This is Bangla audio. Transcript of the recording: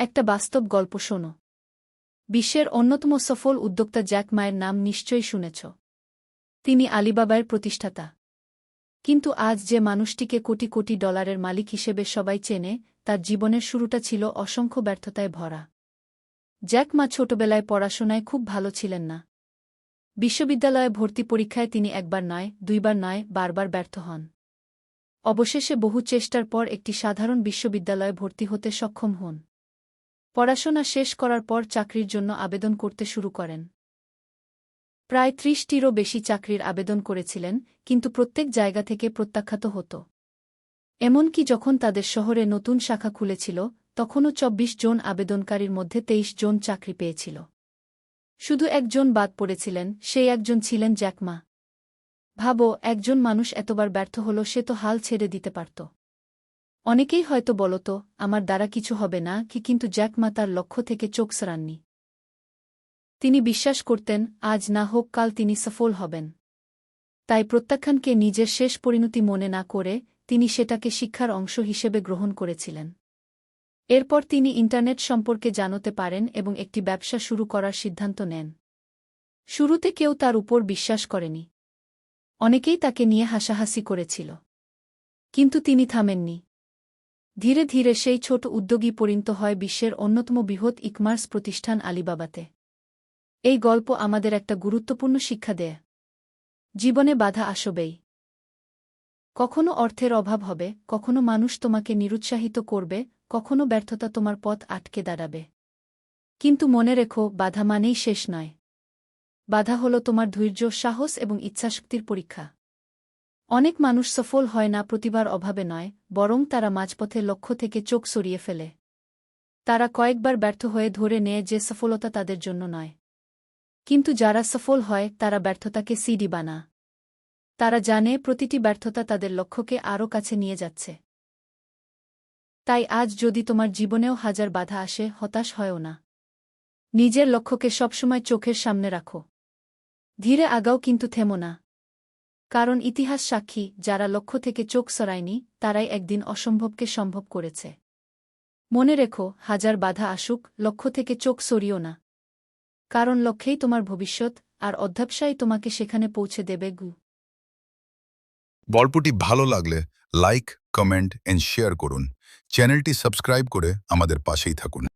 একটা বাস্তব গল্প শোনো। বিশ্বের অন্যতম সফল উদ্যোক্তা জ্যাক মায়ের নাম নিশ্চয়ই শুনেছ। তিনি আলিবাবার প্রতিষ্ঠাতা। কিন্তু আজ যে মানুষটিকে কোটি কোটি ডলারের মালিক হিসেবে সবাই চেনে, তার জীবনের শুরুটা ছিল অসংখ্য ব্যর্থতায় ভরা। জ্যাক মা ছোটবেলায় পড়াশোনায় খুব ভালো ছিলেন না। বিশ্ববিদ্যালয়ে ভর্তি পরীক্ষায় তিনি একবার নয়, দুইবার নয়, বারবার ব্যর্থ হন। অবশেষে বহু চেষ্টার পর একটি সাধারণ বিশ্ববিদ্যালয়ে ভর্তি হতে সক্ষম হন। পড়াশোনা শেষ করার পর চাকরির জন্য আবেদন করতে শুরু করেন। প্রায় ৩০টিরও বেশি চাকরির আবেদন করেছিলেন, কিন্তু প্রত্যেক জায়গা থেকে প্রত্যাখ্যাত হতো। এমনকি যখন তাদের শহরে নতুন শাখা খুলেছিল, তখনও ২৪ জন আবেদনকারীর মধ্যে ২৩ জন চাকরি পেয়েছিল। শুধু একজন বাদ পড়েছিলেন, সেই একজন ছিলেন জ্যাক মা। ভাবো, একজন মানুষ এতবার ব্যর্থ হল, সে তো হাল ছেড়ে দিতে পারত। অনেকেই হয়তো বলত, আমার দ্বারা কিছু হবে না, কিন্তু জ্যাক মা তার লক্ষ্য থেকে চোখ সরাননি। তিনি বিশ্বাস করতেন, আজ না হোক কাল তিনি সফল হবেন। তাই প্রত্যাখ্যানকে নিজের শেষ পরিণতি মনে না করে তিনি সেটাকে শিক্ষার অংশ হিসেবে গ্রহণ করেছিলেন। এরপর তিনি ইন্টারনেট সম্পর্কে জানতে পারেন এবং একটি ব্যবসা শুরু করার সিদ্ধান্ত নেন। শুরুতে কেউ তার উপর বিশ্বাস করেনি। অনেকেই তাকে নিয়ে হাসাহাসি করেছিল। কিন্তু তিনি থামেননি। ধীরে ধীরে সেই ছোট উদ্যোগী পরিণত হয় বিশ্বের অন্যতম বৃহৎ ই-কমার্স প্রতিষ্ঠান আলিবাবাতে। এই গল্প আমাদের একটা গুরুত্বপূর্ণ শিক্ষা দেয়। জীবনে বাধা আসবেই। কখনো অর্থের অভাব হবে, কখনো মানুষ তোমাকে নিরুৎসাহিত করবে, কখনো ব্যর্থতা তোমার পথ আটকে দাঁড়াবে। কিন্তু মনে রেখো, বাধা মানেই শেষ নয়। বাধা হল তোমার ধৈর্য, সাহস এবং ইচ্ছাশক্তির পরীক্ষা। অনেক মানুষ সফল হয় না প্রতিভার অভাবে নয়, বরং তারা মাঝপথে লক্ষ্য থেকে চোখ সরিয়ে ফেলে। তারা কয়েকবার ব্যর্থ হয়ে ধরে নেয় যে সফলতা তাদের জন্য নয়। কিন্তু যারা সফল হয়, তারা ব্যর্থতাকে সিডি বানা। তারা জানে প্রতিটি ব্যর্থতা তাদের লক্ষ্যকে আরও কাছে নিয়ে যাচ্ছে। তাই আজ যদি তোমার জীবনেও হাজার বাধা আসে, হতাশ হয়ও না। নিজের লক্ষ্যকে সবসময় চোখের সামনে রাখো। ধীরে আগাও, কিন্তু থেমো না। কারণ ইতিহাস সাক্ষী, যারা লক্ষ্য থেকে চোখ সরায়নি, তারাই একদিন অসম্ভবকে সম্ভব করেছে। মনে রেখো, হাজার বাধা আসুক, লক্ষ্য থেকে চোখ সরিও না। কারণ লক্ষ্যেই তোমার ভবিষ্যৎ, আর অধ্যবসায় তোমাকে সেখানে পৌঁছে দেবে। গল্পটি ভালো লাগলে লাইক, কমেন্ট এন্ড শেয়ার করুন। চ্যানেলটি সাবস্ক্রাইব করে আমাদের পাশেই থাকুন।